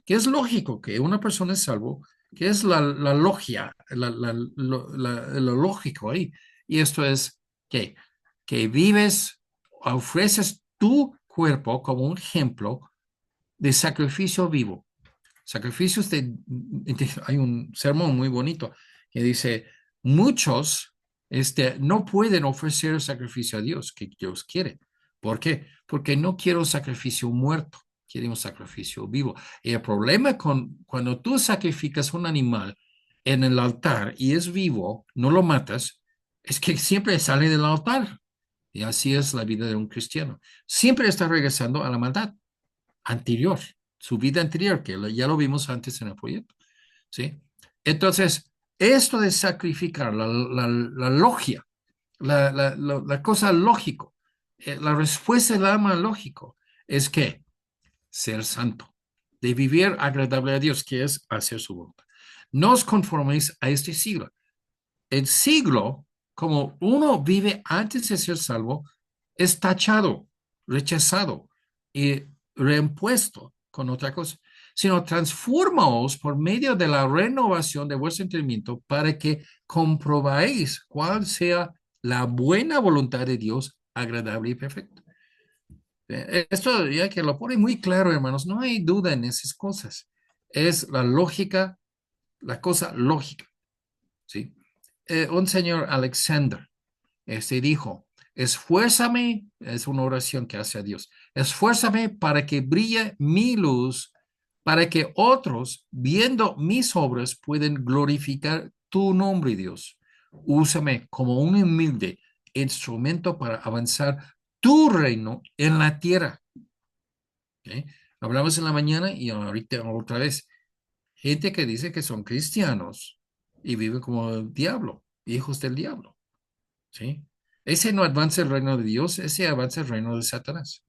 ¿Qué es lógico? Que una persona es salvo, ¿qué es la logia, lo lógico ahí? Y esto es que vives, ofreces tu cuerpo como un ejemplo de sacrificio vivo. Sacrificios hay un sermón muy bonito que dice, muchos no pueden ofrecer el sacrificio a Dios que Dios quiere. ¿Por qué? Porque no quiero un sacrificio muerto, quiero un sacrificio vivo. Y el problema con cuando tú sacrificas un animal en el altar y es vivo, no lo matas, es que siempre sale del altar. Y así es la vida de un cristiano. Siempre está regresando a la maldad anterior, su vida anterior, que ya lo vimos antes en el proyecto, ¿sí? Entonces, esto de sacrificar la logia, la cosa lógico, la respuesta del alma lógico es que ser santo, de vivir agradable a Dios, que es hacer su voluntad. No os conforméis a este siglo. El siglo, como uno vive antes de ser salvo, es tachado, rechazado y reimpuesto con otra cosa, sino transformaos por medio de la renovación de vuestro entendimiento para que comprobáis cuál sea la buena voluntad de Dios, agradable y perfecta. Esto ya que lo pone muy claro, hermanos, no hay duda en esas cosas. Es la lógica, la cosa lógica, ¿sí? Un señor Alexander, dijo, esfuérzame, es una oración que hace a Dios, esfuérzame para que brille mi luz, para que otros, viendo mis obras, puedan glorificar tu nombre, Dios. Úsame como un humilde instrumento para avanzar tu reino en la tierra. ¿Okay? Hablamos en la mañana y ahorita otra vez. Gente que dice que son cristianos y viven como el diablo, hijos del diablo. ¿Sí? Ese no avanza el reino de Dios, ese avanza el reino de Satanás.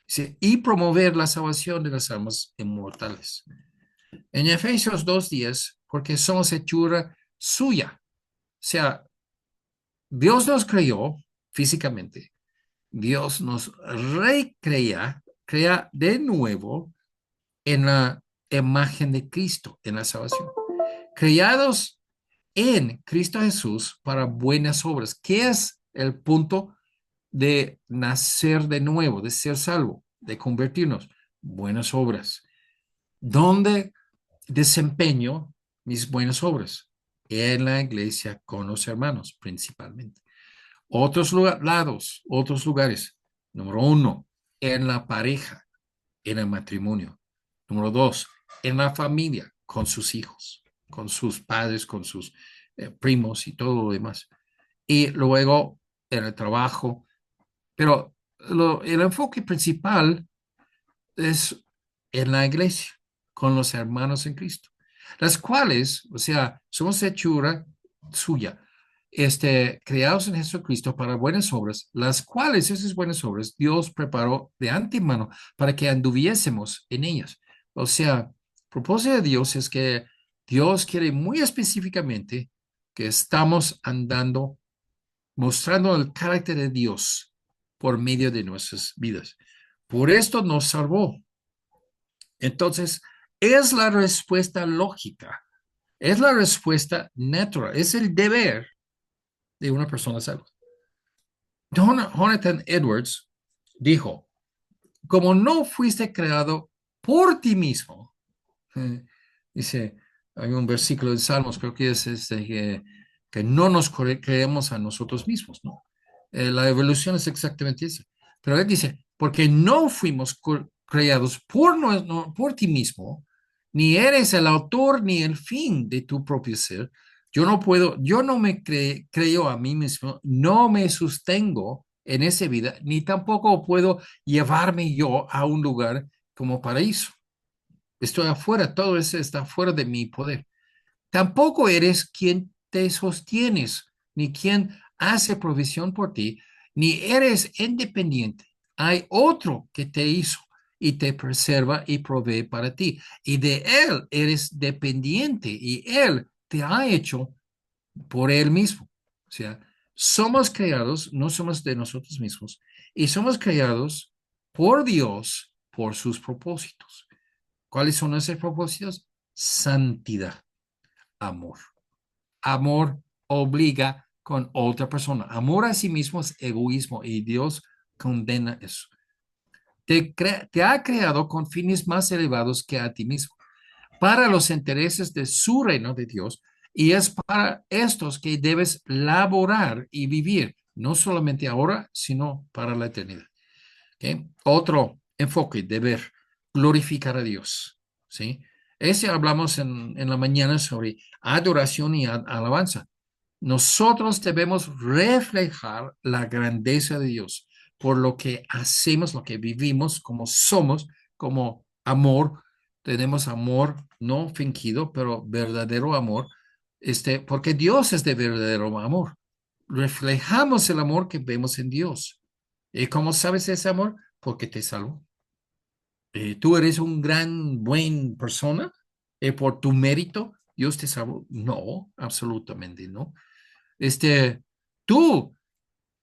Dice, y promover la salvación de las almas inmortales. En Efesios 2:10, porque somos hechura suya. O sea, Dios nos creó físicamente, Dios nos recrea, crea de nuevo en la imagen de Cristo, en la salvación. Creados en Cristo Jesús para buenas obras. ¿Qué es el punto de nacer de nuevo, de ser salvo, de convertirnos? Buenas obras. ¿Dónde desempeño mis buenas obras? En la iglesia con los hermanos, principalmente. Otros lados, otros lugares. Número uno, en la pareja, en el matrimonio. Número dos, en la familia, con sus hijos, con sus padres, con sus primos y todo lo demás. Y luego en el trabajo. Pero el enfoque principal es en la iglesia, con los hermanos en Cristo, las cuales, o sea, somos hechura suya, creados en Jesucristo para buenas obras, las cuales esas buenas obras Dios preparó de antemano para que anduviésemos en ellas. O sea, el propósito de Dios es que Dios quiere muy específicamente que estamos andando, mostrando el carácter de Dios por medio de nuestras vidas. Por esto nos salvó. Entonces, es la respuesta lógica, es la respuesta natural, es el deber de una persona salva. Jonathan Edwards dijo, como no fuiste creado por ti mismo, dice, hay un versículo de Salmos, creo que es que no nos creemos a nosotros mismos, ¿no? La evolución es exactamente eso. Pero él dice, porque no fuimos creados por, no, por ti mismo, ni eres el autor ni el fin de tu propio ser. Yo no puedo, yo no me creo a mí mismo, no me sostengo en esa vida, ni tampoco puedo llevarme yo a un lugar como paraíso. Estoy afuera, todo eso está fuera de mi poder. Tampoco eres quien te sostienes, ni quien hace provisión por ti, ni eres independiente. Hay otro que te hizo y te preserva y provee para ti. Y de él eres dependiente y él te ha hecho por él mismo. O sea, somos creados, no somos de nosotros mismos, y somos creados por Dios, por sus propósitos. ¿Cuáles son esos propósitos? Santidad, amor. Amor obliga con otra persona. Amor a sí mismo es egoísmo y Dios condena eso. Te ha creado con fines más elevados que a ti mismo, para los intereses de su reino de Dios, y es para estos que debes laborar y vivir, no solamente ahora, sino para la eternidad. ¿Okay? Otro enfoque, deber, glorificar a Dios. ¿Sí? Ese hablamos en la mañana sobre adoración y alabanza. Nosotros debemos reflejar la grandeza de Dios por lo que hacemos, lo que vivimos, como somos, como amor. Tenemos amor no fingido, pero verdadero amor, porque Dios es de verdadero amor. Reflejamos el amor que vemos en Dios. ¿Y cómo sabes ese amor? Porque te salvó. ¿Tú eres un gran, buen persona por tu mérito? ¿Dios te salvó? No, absolutamente no. Este, tú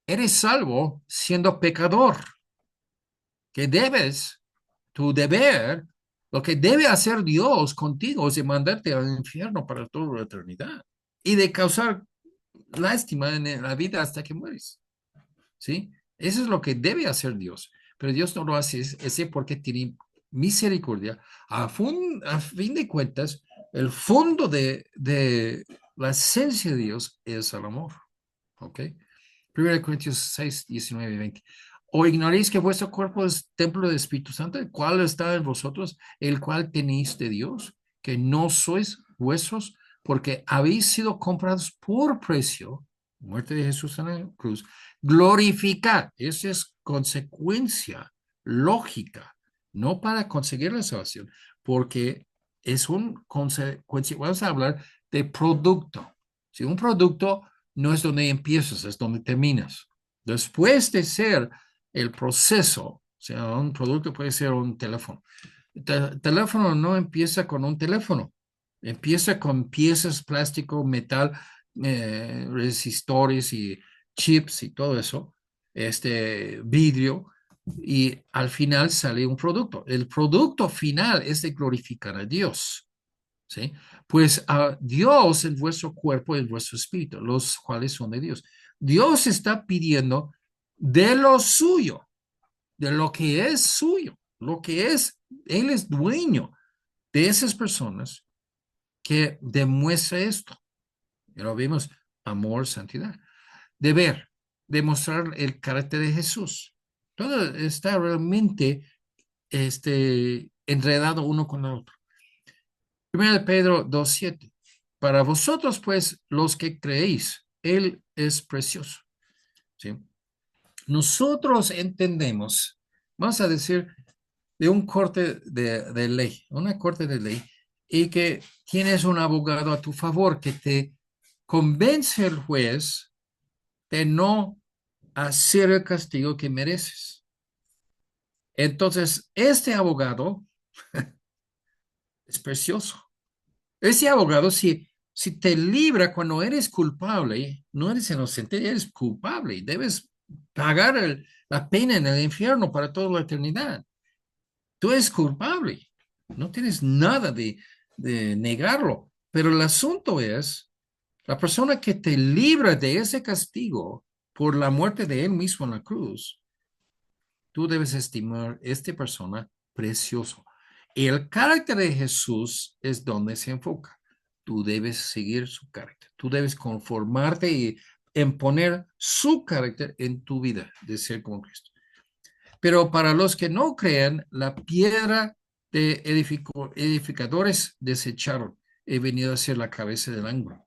eres salvo siendo pecador, que debes, tu deber, lo que debe hacer Dios contigo es de mandarte al infierno para toda la eternidad y de causar lástima en la vida hasta que mueres. ¿Sí? Eso es lo que debe hacer Dios. Pero Dios no lo hace ese porque tiene misericordia. A fin de cuentas, el fondo de la esencia de Dios es el amor. ¿Ok? 1 Corintios 6, 19 y 20. ¿O ignoréis que vuestro cuerpo es templo del Espíritu Santo, el cual está en vosotros, el cual tenéis de Dios, que no sois vuestros, porque habéis sido comprados por precio, muerte de Jesús en la cruz, glorificad? Esa es consecuencia lógica, no para conseguir la salvación, porque es una consecuencia. Vamos a hablar de producto. Si un producto no es donde empiezas, es donde terminas. Después de ser el proceso, o sea, un producto puede ser un teléfono. El teléfono no empieza con un teléfono, empieza con piezas, plástico, metal, resistores y chips y todo eso, vidrio, y al final sale un producto. El producto final es de glorificar a Dios. ¿Sí? Pues Dios en vuestro cuerpo y en vuestro espíritu, los cuales son de Dios. Dios está pidiendo de lo suyo, de lo que es suyo, lo que es, Él es dueño de esas personas que demuestra esto. Ya lo vimos, amor, santidad. Deber, demostrar el carácter de Jesús. Todo está realmente enredado uno con el otro. Primero de Pedro 2:7. Para vosotros, pues, los que creéis, Él es precioso. ¿Sí? Nosotros entendemos, vamos a decir, de un corte de ley, una corte de ley, y que tienes un abogado a tu favor que te convence el juez de no hacer el castigo que mereces. Entonces, este abogado es precioso. Ese abogado, si te libra cuando eres culpable, no eres inocente, eres culpable y debes pagar la pena en el infierno para toda la eternidad. Tú eres culpable, no tienes nada de negarlo, pero el asunto es, la persona que te libra de ese castigo por la muerte de él mismo en la cruz, tú debes estimar a esta persona precioso. El carácter de Jesús es donde se enfoca. Tú debes seguir su carácter. Tú debes conformarte y imponer su carácter en tu vida de ser como Cristo. Pero para los que no crean, la piedra de edificadores desecharon he venido a ser la cabeza del ángulo.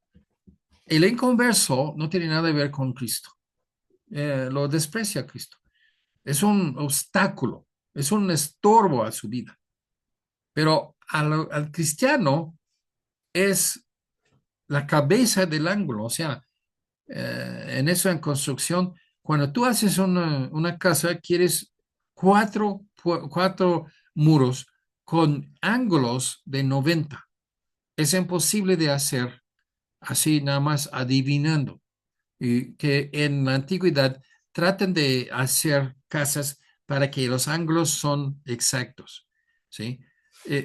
El inconverso no tiene nada que ver con Cristo. Lo desprecia a Cristo. Es un obstáculo, es un estorbo a su vida. Pero al cristiano es la cabeza del ángulo. O sea, en eso en construcción, cuando tú haces una casa, quieres cuatro muros con ángulos de 90. Es imposible de hacer así nada más adivinando. Y que en la antigüedad tratan de hacer casas para que los ángulos son exactos, ¿sí?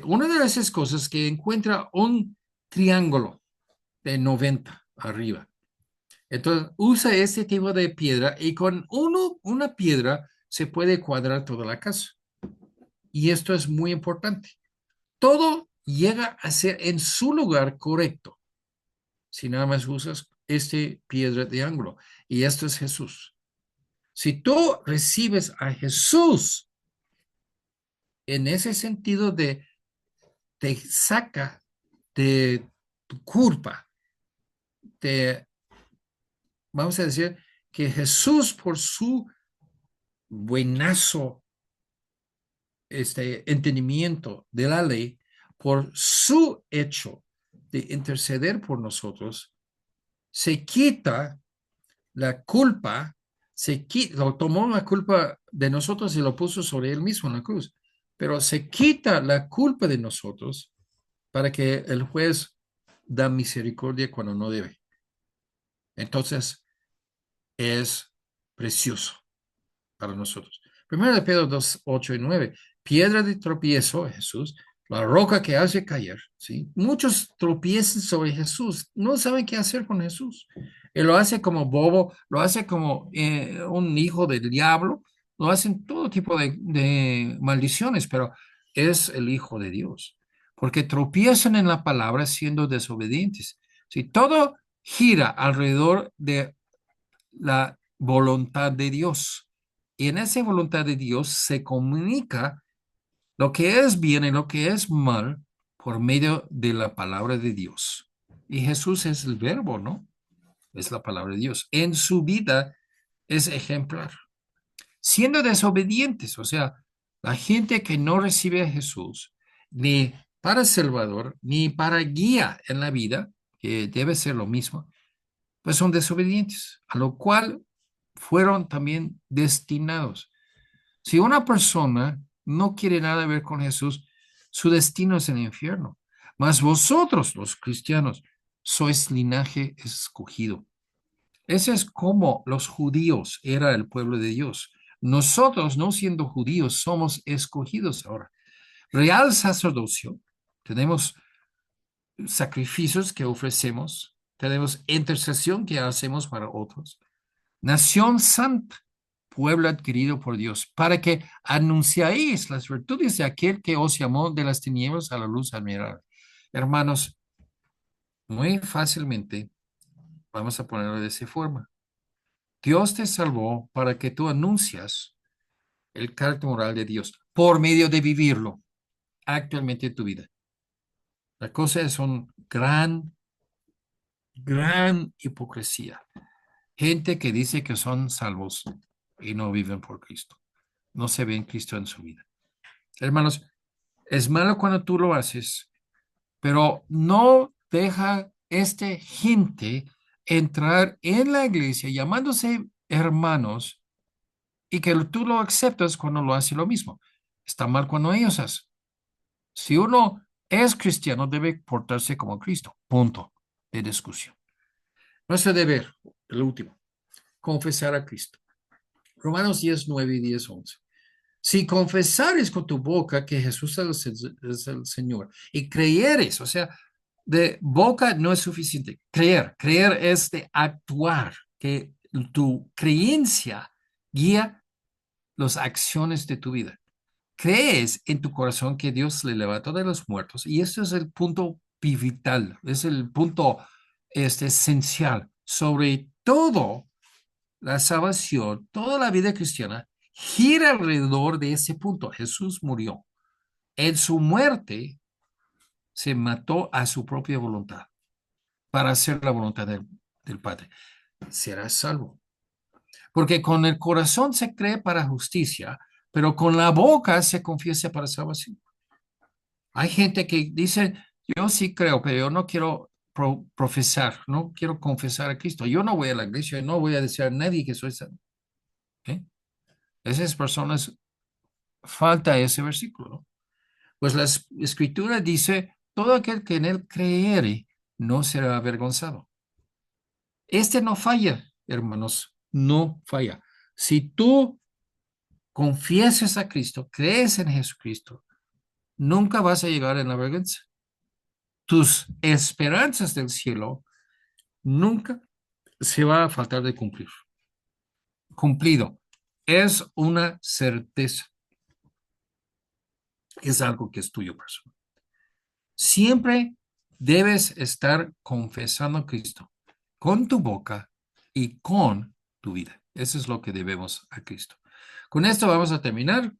Una de esas cosas que encuentra un triángulo de 90 arriba. Entonces usa este tipo de piedra y con una piedra se puede cuadrar toda la casa. Y esto es muy importante. Todo llega a ser en su lugar correcto si nada más usas este piedra de ángulo. Y esto es Jesús. Si tú recibes a Jesús en ese sentido de te saca de tu culpa, te, vamos a decir que Jesús por su buenazo entendimiento de la ley, por su hecho de interceder por nosotros, se quita la culpa, lo tomó la culpa de nosotros y lo puso sobre él mismo en la cruz, pero se quita la culpa de nosotros para que el juez da misericordia cuando no debe. Entonces, es precioso para nosotros. Primero de Pedro 2, 8 y 9. Piedra de tropiezo, Jesús, la roca que hace caer, ¿sí? Muchos tropiezan sobre Jesús, no saben qué hacer con Jesús. Él lo hace como bobo, lo hace como un hijo del diablo, lo hacen todo tipo de maldiciones, pero es el Hijo de Dios, porque tropiezan en la palabra siendo desobedientes. Si todo gira alrededor de la voluntad de Dios. Y en esa voluntad de Dios se comunica lo que es bien y lo que es mal por medio de la palabra de Dios. Y Jesús es el verbo, ¿no? Es la palabra de Dios. En su vida es ejemplar. Siendo desobedientes, o sea, la gente que no recibe a Jesús ni para Salvador, ni para guía en la vida, que debe ser lo mismo, pues son desobedientes, a lo cual fueron también destinados. Si una persona no quiere nada ver con Jesús, su destino es el infierno. Mas vosotros, los cristianos, sois linaje escogido. Ese es como los judíos era el pueblo de Dios. Nosotros, no siendo judíos, somos escogidos ahora. Real sacerdocio, tenemos sacrificios que ofrecemos, tenemos intercesión que hacemos para otros. Nación santa, pueblo adquirido por Dios, para que anunciéis las virtudes de aquel que os llamó de las tinieblas a la luz admirable. Hermanos, muy fácilmente vamos a ponerlo de esa forma. Dios te salvó para que tú anuncias el carácter moral de Dios por medio de vivirlo actualmente en tu vida. La cosa es un gran hipocresía. Gente que dice que son salvos y no viven por Cristo. No se ven Cristo en su vida. Hermanos, es malo cuando tú lo haces, pero no deja gente entrar en la iglesia llamándose hermanos y que tú lo aceptas cuando lo hace lo mismo. Está mal cuando ellos hacen. Si uno es cristiano, debe portarse como Cristo. Punto de discusión. Nuestro deber, el último, confesar a Cristo. Romanos 10, 9 y 10, 11. Si confesares con tu boca que Jesús es el Señor y creyeres, o sea, de boca no es suficiente. Creer es de actuar, que tu creencia guía las acciones de tu vida. Crees en tu corazón que Dios le levantó de los muertos y eso es el punto pivotal, es el punto esencial. Sobre todo la salvación, toda la vida cristiana gira alrededor de ese punto. Jesús murió. En su muerte se mató a su propia voluntad para hacer la voluntad del Padre. Serás salvo. Porque con el corazón se cree para justicia, pero con la boca se confiesa para salvación. Hay gente que dice, yo sí creo, pero yo no quiero profesar, no quiero confesar a Cristo. Yo no voy a la iglesia, no voy a decir a nadie que soy salvo. ¿Eh? Esas personas, falta ese versículo, ¿no? Pues la escritura dice, todo aquel que en él creere no será avergonzado. Este no falla, hermanos, no falla. Si tú confieses a Cristo, crees en Jesucristo, nunca vas a llegar en la vergüenza. Tus esperanzas del cielo nunca se va a faltar de cumplir. Cumplido. Es una certeza. Es algo que es tuyo personal. Siempre debes estar confesando a Cristo con tu boca y con tu vida. Eso es lo que debemos a Cristo. Con esto vamos a terminar.